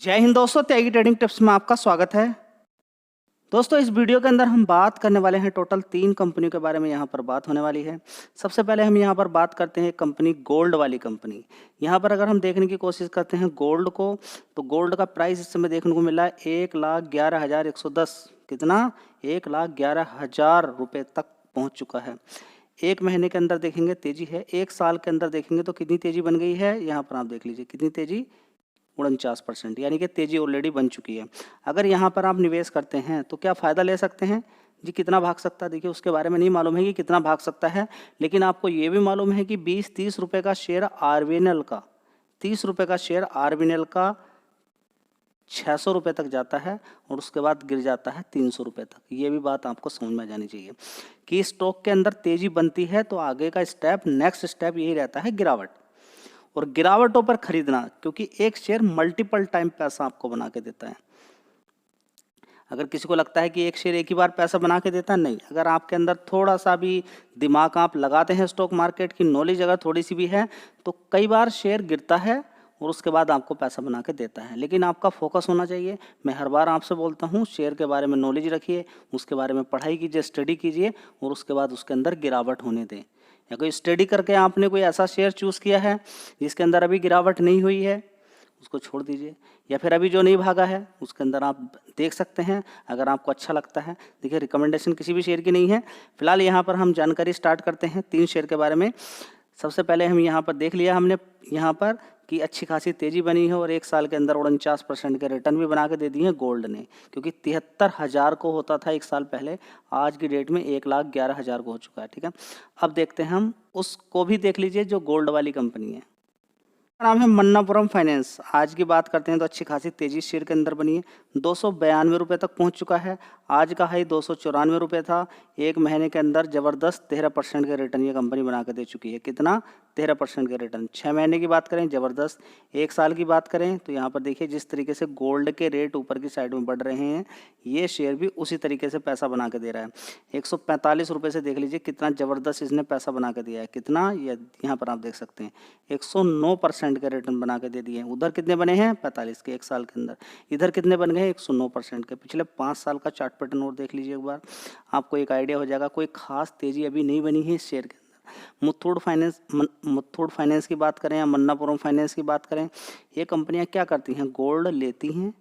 जय हिंद दोस्तों, त्यागी trading tips में आपका स्वागत है। दोस्तों, इस वीडियो के अंदर हम बात करने वाले हैं टोटल 3 कंपनियों के बारे में यहाँ पर बात होने वाली है। सबसे पहले हम यहाँ पर बात करते हैं कंपनी गोल्ड वाली कंपनी। यहाँ पर अगर हम देखने की कोशिश करते हैं गोल्ड को, तो गोल्ड का प्राइस इस समय देखने को मिला है 1,11,110। कितना? 1,11,000 रुपये तक पहुँच चुका है। एक महीने के अंदर देखेंगे तेजी है, 1 साल के अंदर देखेंगे तो कितनी तेजी बन गई है, यहाँ पर आप देख लीजिए कितनी तेजी, 49%, यानी कि तेजी ऑलरेडी बन चुकी है। अगर यहाँ पर आप निवेश करते हैं तो क्या फ़ायदा ले सकते हैं जी? कितना भाग सकता है, देखिए उसके बारे में नहीं मालूम है कि कितना भाग सकता है, लेकिन आपको ये भी मालूम है कि 20-30 रुपये का शेयर आरबीएनएल का, 30 रुपये का शेयर आरबीएनएल का 600 रुपये तक जाता है और उसके बाद गिर जाता है 300 रुपये तक। ये भी बात आपको समझ में आ जानी चाहिए कि स्टॉक के अंदर तेजी बनती है तो आगे का स्टेप, नेक्स्ट स्टेप यही रहता है गिरावट, और गिरावटों पर खरीदना, क्योंकि एक शेयर मल्टीपल टाइम पैसा आपको बना के देता है। अगर किसी को लगता है कि एक शेयर एक ही बार पैसा बना के देता है, नहीं। अगर आपके अंदर थोड़ा सा भी दिमाग आप लगाते हैं, स्टॉक मार्केट की नॉलेज अगर थोड़ी सी भी है, तो कई बार शेयर गिरता है और उसके बाद आपको पैसा बना के देता है। लेकिन आपका फोकस होना चाहिए। मैं हर बार आपसे बोलता हूँ, शेयर के बारे में नॉलेज रखिए, उसके बारे में पढ़ाई कीजिए, स्टडी कीजिए और उसके बाद उसके अंदर गिरावट होने दें। या कोई स्टडी करके आपने कोई ऐसा शेयर चूज़ किया है जिसके अंदर अभी गिरावट नहीं हुई है, उसको छोड़ दीजिए। या फिर अभी जो नहीं भागा है उसके अंदर आप देख सकते हैं, अगर आपको अच्छा लगता है। देखिए, रिकमेंडेशन किसी भी शेयर की नहीं है। फिलहाल यहाँ पर हम जानकारी स्टार्ट करते हैं 3 शेयर के बारे में। सबसे पहले हम यहाँ पर देख लिया हमने यहाँ पर कि अच्छी खासी तेज़ी बनी है और 1 साल के अंदर 49% के रिटर्न भी बना के दे दिए हैं गोल्ड ने, क्योंकि 73,000 को होता था 1 साल पहले, आज की डेट में 1,11,000 को हो चुका है। ठीक है, अब देखते हैं हम उसको भी देख लीजिए जो गोल्ड वाली कंपनी है। नाम है मन्नापुरम फाइनेंस। आज की बात करते हैं तो अच्छी खासी तेजी शेयर के अंदर बनी है, 292 रुपये तक पहुंच चुका है। आज का हाई 294 रुपये था। एक महीने के अंदर ज़बरदस्त 13% के रिटर्न ये कंपनी बना के दे चुकी है। कितना? 13% के रिटर्न। 6 महीने की बात करें ज़बरदस्त, 1 साल की बात करें तो यहाँ पर देखिए जिस तरीके से गोल्ड के रेट ऊपर की साइड में बढ़ रहे हैं, ये शेयर भी उसी तरीके से पैसा बना के दे रहा है। 145 रुपये से देख लीजिए कितना ज़बरदस्त इसने पैसा बना के दिया है। कितना? ये यहाँ पर आप देख सकते हैं 109% के रिटर्न बना के दे दिए हैं। उधर कितने बने हैं? 45 के 1 साल के अंदर। इधर कितने बन गए? 109% के। पिछले 5 साल का चार्ट पैटर्न और देख लीजिए एक बार, आपको एक आइडिया हो जाएगा। कोई खास तेजी अभी नहीं बनी है इस शेयर के अंदर। मुथूट फाइनेंस की बात करें या मन्नापुरम फाइनेंस की बात करें, ये कंपनियां क्या करती हैं? गोल्ड लेती हैं,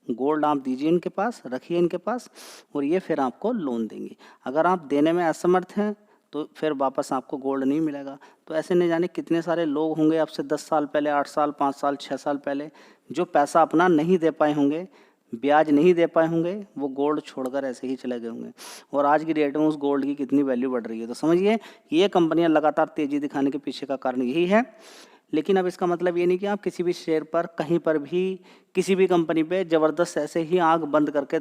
गोल्ड आप दीजिए इनके पास, रखिए इनके पास, और ये फिर आपको लोन देंगी। अगर आप देने में असमर्थ हैं तो फिर वापस आपको गोल्ड नहीं मिलेगा। तो ऐसे नहीं जाने कितने सारे लोग होंगे आपसे 10 साल पहले, 8 साल, 5 साल, 6 साल पहले, जो पैसा अपना नहीं दे पाए होंगे, ब्याज नहीं दे पाए होंगे, वो गोल्ड छोड़कर ऐसे ही चले गए होंगे। और आज की डेट में उस गोल्ड की कितनी वैल्यू बढ़ रही है। तो समझिए, ये कंपनियां लगातार तेज़ी दिखाने के पीछे का कारण यही है। लेकिन अब इसका मतलब ये नहीं कि आप किसी भी शेयर पर, कहीं पर भी, किसी भी कंपनी पे ज़बरदस्त ऐसे ही आँख बंद करके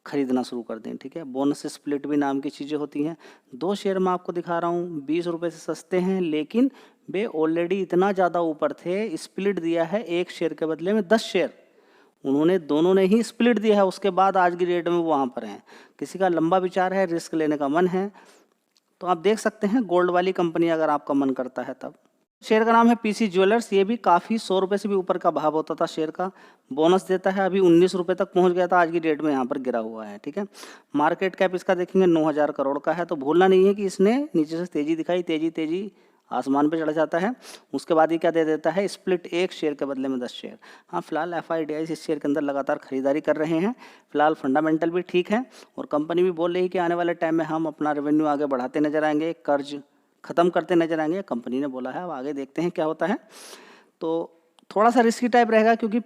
खरीदना शुरू कर दें। ठीक है, बोनस स्प्लिट भी नाम की चीज़ें होती हैं। 2 शेयर मैं आपको दिखा रहा हूँ, 20 रुपये से सस्ते हैं, लेकिन वे ऑलरेडी इतना ज़्यादा ऊपर थे। स्प्लिट दिया है एक शेयर के बदले में 10 शेयर, उन्होंने दोनों ने ही स्प्लिट दिया है। उसके बाद आज की डेट में वो वहाँ पर हैं। किसी का लंबा विचार है, रिस्क लेने का मन है, तो आप देख सकते हैं गोल्ड वाली कंपनी, अगर आपका मन करता है तब। शेयर का नाम है पीसी ज्वेलर्स। ये भी काफ़ी 100 रुपये से भी ऊपर का भाव होता था शेयर का। बोनस देता है, अभी 19 रुपये तक पहुंच गया था, आज की डेट में यहाँ पर गिरा हुआ है। ठीक है, मार्केट कैप इसका देखेंगे 9,000 करोड़ का है। तो भूलना नहीं है कि इसने नीचे से तेज़ी दिखाई, तेज़ी आसमान पे चढ़ जाता है। उसके बाद ये क्या दे देता है? स्प्लिट, एक शेयर के बदले में 10 शेयर। हाँ, फिलहाल एफआईडीआई इस शेयर के अंदर लगातार खरीदारी कर रहे हैं। फिलहाल फंडामेंटल भी ठीक है और कंपनी भी बोल रही है कि आने वाले टाइम में हम अपना रेवेन्यू आगे बढ़ाते नजर आएंगे, कर्ज ख़त्म करते नजर आएंगे, कंपनी ने बोला है। अब आगे देखते हैं क्या होता है। तो थोड़ा सा रिस्की टाइप रहेगा, क्योंकि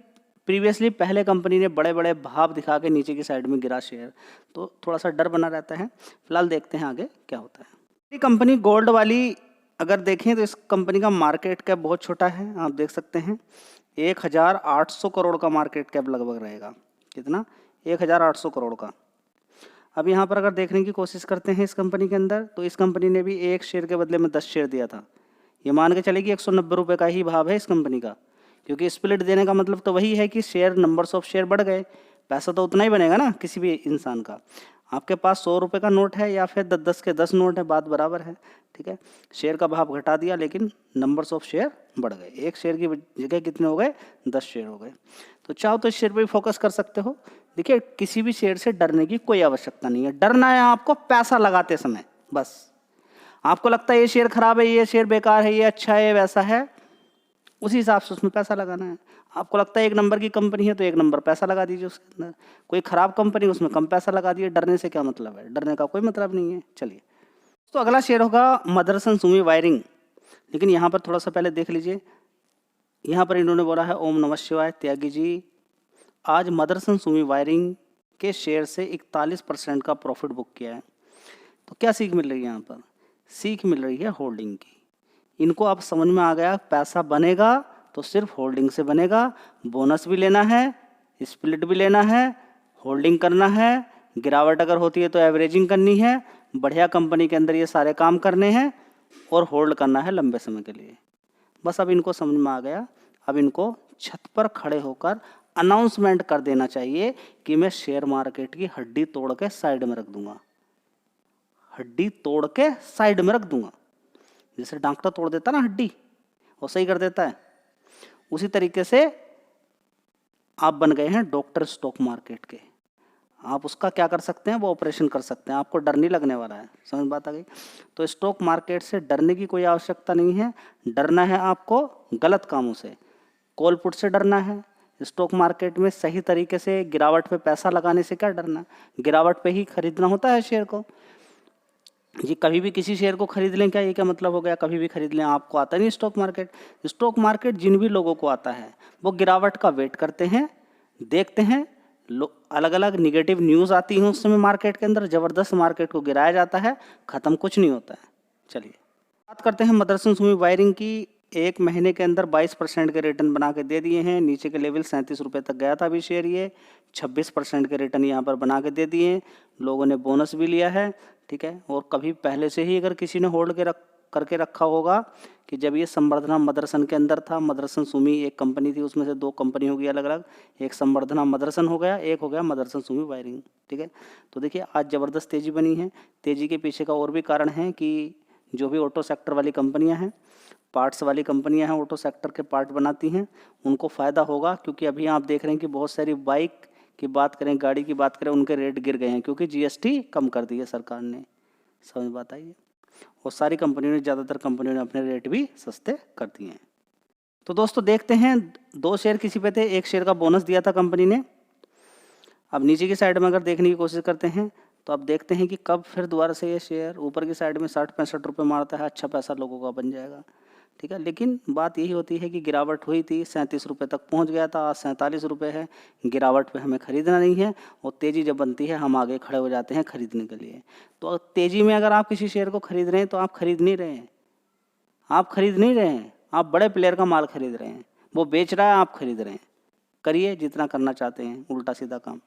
प्रीवियसली पहले कंपनी ने बड़े बड़े भाव दिखा के नीचे की साइड में गिरा शेयर, तो थोड़ा सा डर बना रहता है। फिलहाल देखते हैं आगे क्या होता है। ये कंपनी गोल्ड वाली अगर देखें तो इस कंपनी का मार्केट कैप बहुत छोटा है, आप देख सकते हैं 1,800 करोड़ का मार्केट कैप लगभग रहेगा। कितना? 1,800 करोड़ का। अब यहाँ पर अगर देखने की कोशिश करते हैं इस कंपनी के अंदर, तो इस कंपनी ने भी एक शेयर के बदले में 10 शेयर दिया था। ये मान के चले कि 190 रुपये का ही भाव है इस कंपनी का, क्योंकि स्प्लिट देने का मतलब तो वही है कि शेयर, नंबर्स ऑफ शेयर बढ़ गए, पैसा तो उतना ही बनेगा ना किसी भी इंसान का। आपके पास 100 रुपये का नोट है या फिर 10-10 के 10 नोट है, बात बराबर है। ठीक है, शेयर का भाव घटा दिया लेकिन नंबर्स ऑफ शेयर बढ़ गए। एक शेयर की जगह कितने हो गए? 10 शेयर हो गए। तो चाहो तो इस शेयर पे फोकस कर सकते हो। देखिए, किसी भी शेयर से डरने की कोई आवश्यकता नहीं है। डरना है आपको पैसा लगाते समय बस। आपको लगता है ये शेयर खराब है, ये शेयर बेकार है, ये अच्छा है, वैसा है, उसी हिसाब से उसमें पैसा लगाना है। आपको लगता है एक नंबर की कंपनी है तो एक नंबर पैसा लगा दीजिए उसके अंदर। कोई खराब कंपनी उसमें कम पैसा लगा दिए। डरने से क्या मतलब है? डरने का कोई मतलब नहीं है। चलिए, तो अगला शेयर होगा मदरसन सुमी वायरिंग। लेकिन यहाँ पर थोड़ा सा पहले देख लीजिए, यहाँ पर इन्होंने बोला है ओम नमः शिवाय त्यागी जी। आज मदरसन सुमी वायरिंग के शेयर से 41% का प्रॉफिट बुक किया है। तो क्या सीख मिल रही है यहाँ पर? सीख मिल रही है होल्डिंग की। इनको अब समझ में आ गया, पैसा बनेगा तो सिर्फ होल्डिंग से बनेगा। बोनस भी लेना है, स्प्लिट भी लेना है, होल्डिंग करना है, गिरावट अगर होती है तो एवरेजिंग करनी है, बढ़िया कंपनी के अंदर ये सारे काम करने हैं और होल्ड करना है लंबे समय के लिए। बस अब इनको समझ में आ गया। अब इनको छत पर खड़े होकर अनाउंसमेंट कर देना चाहिए कि मैं शेयर मार्केट की हड्डी तोड़ के साइड में रख दूंगा। हड्डी तोड़ के साइड में रख दूंगा। जैसे डॉक्टर तोड़ देता ना हड्डी, वो सही कर देता है, उसी तरीके से आप बन गए हैं डॉक्टर स्टॉक मार्केट के। आप उसका क्या कर सकते हैं? वो ऑपरेशन कर सकते हैं। आपको डर नहीं लगने वाला है। समझ बात आ गई? तो स्टॉक मार्केट से डरने की कोई आवश्यकता नहीं है। डरना है आपको गलत कामों से। कॉल पुट से डरना है। स्टॉक मार्केट में सही तरीके से गिरावट पे पैसा लगाने से क्या डरना? गिरावट पे ही खरीदना होता है शेयर को जी। कभी भी किसी शेयर को खरीद लें, क्या ये क्या मतलब हो गया? कभी भी खरीद लें, आपको आता नहीं स्टॉक मार्केट। स्टॉक मार्केट जिन भी लोगों को आता है वो गिरावट का वेट करते हैं, देखते हैं। अलग अलग निगेटिव न्यूज़ आती हैं उस समय मार्केट के अंदर, ज़बरदस्त मार्केट को गिराया जाता है, ख़त्म कुछ नहीं होता है। चलिए, बात करते हैं मदरसन सुमी वायरिंग की। एक महीने के अंदर 22% के रिटर्न बना के दे दिए हैं। नीचे के लेवल 37 रुपये तक गया था अभी शेयर, ये 26% के रिटर्न यहाँ पर बना के दे दिए हैं। लोगों ने बोनस भी लिया है, ठीक है। और कभी पहले से ही अगर किसी ने होल्ड करके रखा होगा कि जब ये संवर्धना मदरसन के अंदर था, मदरसन सुमी एक कंपनी थी, उसमें से 2 कंपनी होगी अलग अलग, एक संवर्धना मदरसन हो गया, एक हो गया मदरसन सुमी वायरिंग, ठीक है। तो देखिए, आज ज़बरदस्त तेज़ी बनी है। तेज़ी के पीछे का और भी कारण है कि जो भी ऑटो सेक्टर वाली कंपनियां हैं, पार्ट्स वाली कंपनियां हैं, ऑटो सेक्टर के पार्ट बनाती हैं, उनको फ़ायदा होगा। क्योंकि अभी आप देख रहे हैं कि बहुत सारी बाइक की बात करें, गाड़ी की बात करें, उनके रेट गिर गए हैं क्योंकि जीएसटी कम कर दी है सरकार ने। समझ बात आई है? और सारी कंपनियों ने, ज़्यादातर कंपनियों ने अपने रेट भी सस्ते कर दिए हैं। तो दोस्तों देखते हैं, 2 शेयर किसी पे थे, 1 शेयर का बोनस दिया था कंपनी ने। अब नीचे की साइड में अगर देखने की कोशिश करते हैं तो अब देखते हैं कि कब फिर दोबारा से ये शेयर ऊपर की साइड में 60-65 रुपये मारता है। अच्छा पैसा लोगों का बन जाएगा, ठीक है। लेकिन बात यही होती है कि गिरावट हुई थी, 37 रुपये तक पहुंच गया था, आज 47 रुपये है। गिरावट पे हमें ख़रीदना नहीं है, और तेज़ी जब बनती है हम आगे खड़े हो जाते हैं खरीदने के लिए। तो तेज़ी में अगर आप किसी शेयर को खरीद रहे हैं तो आप खरीद नहीं रहे हैं, आप बड़े प्लेयर का माल खरीद रहे हैं। वो बेच रहा है, आप खरीद रहे हैं। करिए जितना करना चाहते हैं, उल्टा सीधा काम।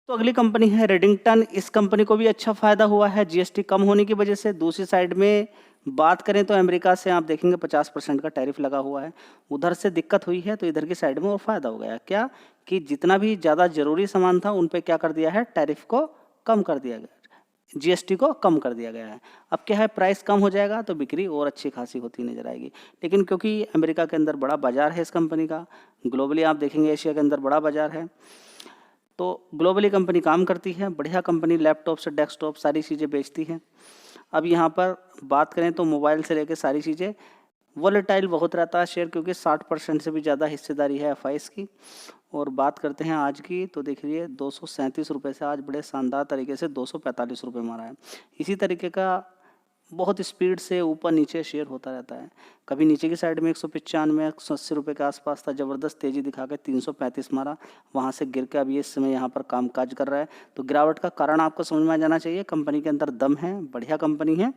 तो अगली कंपनी है रेडिंगटन। इस कंपनी को भी अच्छा फ़ायदा हुआ है जीएसटी कम होने की वजह से। दूसरी साइड में बात करें तो अमेरिका से आप देखेंगे 50% का टैरिफ लगा हुआ है, उधर से दिक्कत हुई है, तो इधर की साइड में और फ़ायदा हो गया। क्या कि जितना भी ज़्यादा ज़रूरी सामान था उन पे क्या कर दिया है, टैरिफ को कम कर दिया गया, जीएसटी को कम कर दिया गया है। अब क्या है, प्राइस कम हो जाएगा तो बिक्री और अच्छी खासी होती नजर आएगी। लेकिन क्योंकि अमेरिका के अंदर बड़ा बाजार है इस कंपनी का, ग्लोबली आप देखेंगे एशिया के अंदर बड़ा बाजार है, तो ग्लोबली कंपनी काम करती है। बढ़िया कंपनी, लैपटॉप से डेस्कटॉप सारी चीज़ें बेचती है। अब यहाँ पर बात करें तो मोबाइल से लेकर सारी चीज़ें, वोलेटाइल बहुत रहता है शेयर, क्योंकि 60% से भी ज़्यादा हिस्सेदारी है एफआईएस की। और बात करते हैं आज की, तो देखिए 237 रुपये से आज बड़े शानदार तरीके से 245 रुपये मारा है। इसी तरीके का बहुत स्पीड से ऊपर नीचे शेयर होता रहता है। कभी नीचे की साइड में 195 180 रुपये के आसपास था, ज़बरदस्त तेज़ी दिखा के 335 मारा, वहाँ से गिर के अभी इस समय यहाँ पर कामकाज कर रहा है। तो गिरावट का कारण आपको समझ में आ जाना चाहिए। कंपनी के अंदर दम है, बढ़िया कंपनी है।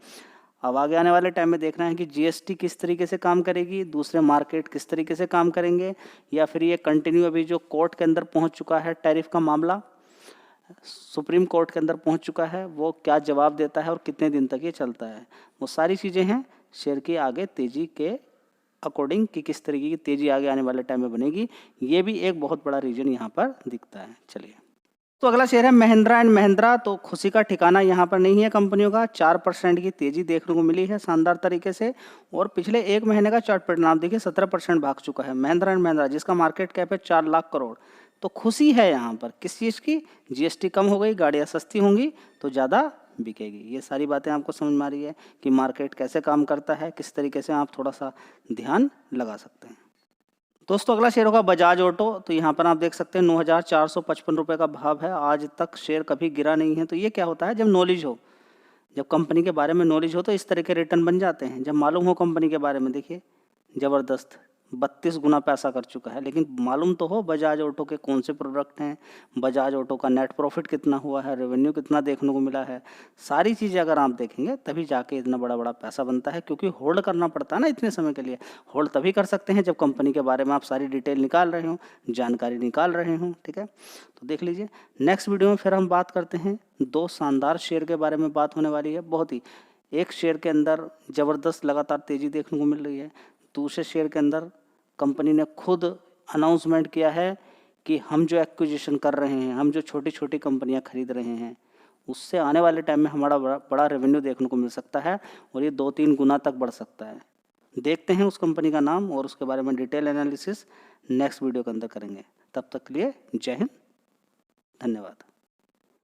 अब आगे आने वाले टाइम में देखना है कि जीएसटी किस तरीके से काम करेगी, दूसरे मार्केट किस तरीके से काम करेंगे, या फिर ये कंटिन्यू अभी जो कोर्ट के अंदर पहुँच चुका है, टैरिफ का मामला सुप्रीम कोर्ट के अंदर पहुंच चुका है, वो क्या जवाब देता है और कितने दिन तक ये चलता है। वो सारी चीज़ें हैं शेयर की आगे तेज़ी के अकॉर्डिंग कि किस तरीके की तेज़ी आगे आने वाले टाइम में बनेगी, ये भी एक बहुत बड़ा रीजन यहाँ पर दिखता है। चलिए, तो अगला शेयर है महिंद्रा एंड महिंद्रा। तो खुशी का ठिकाना यहाँ पर नहीं है कंपनियों का। 4% की तेज़ी देखने को मिली है शानदार तरीके से, और पिछले 1 महीने का चार्ट परिणाम देखिए 17% भाग चुका है महिंद्रा एंड महिंद्रा, जिसका मार्केट कैप है 4 लाख करोड़। तो खुशी है यहाँ पर किस चीज़ की, जीएसटी कम हो गई, गाड़ियाँ सस्ती होंगी तो ज़्यादा बिकेगी। ये सारी बातें आपको समझ में आ रही है कि मार्केट कैसे काम करता है, किस तरीके से आप थोड़ा सा ध्यान लगा सकते हैं। दोस्तों अगला शेयर होगा बजाज ऑटो। तो यहाँ पर आप देख सकते हैं 9,455 रुपये का भाव है। आज तक शेयर कभी गिरा नहीं है। तो ये क्या होता है, जब नॉलेज हो, जब कंपनी के बारे में नॉलेज हो तो इस तरह के रिटर्न बन जाते हैं। जब मालूम हो कंपनी के बारे में, देखिए ज़बरदस्त 32 गुना पैसा कर चुका है। लेकिन मालूम तो हो बजाज ऑटो के कौन से प्रोडक्ट हैं, बजाज ऑटो का नेट प्रॉफिट कितना हुआ है, रेवेन्यू कितना देखने को मिला है, सारी चीज़ें अगर आप देखेंगे तभी जाके इतना बड़ा बड़ा पैसा बनता है। क्योंकि होल्ड करना पड़ता है ना इतने समय के लिए। होल्ड तभी कर सकते हैं जब कंपनी के बारे में आप सारी डिटेल निकाल रहे हों, जानकारी निकाल रहे हों। ठीक है, तो देख लीजिए। नेक्स्ट वीडियो में फिर हम बात करते हैं 2 शानदार शेयर के बारे में बात होने वाली है। बहुत ही, एक शेयर के अंदर ज़बरदस्त लगातार तेज़ी देखने को मिल रही है, दूसरे शेयर के अंदर कंपनी ने खुद अनाउंसमेंट किया है कि हम जो एक्विजिशन कर रहे हैं, हम जो छोटी छोटी कंपनियां खरीद रहे हैं, उससे आने वाले टाइम में हमारा बड़ा रेवेन्यू देखने को मिल सकता है और ये 2-3 गुना तक बढ़ सकता है। देखते हैं उस कंपनी का नाम और उसके बारे में डिटेल एनालिसिस नेक्स्ट वीडियो के अंदर करेंगे। तब तक के लिए जय हिंद, धन्यवाद।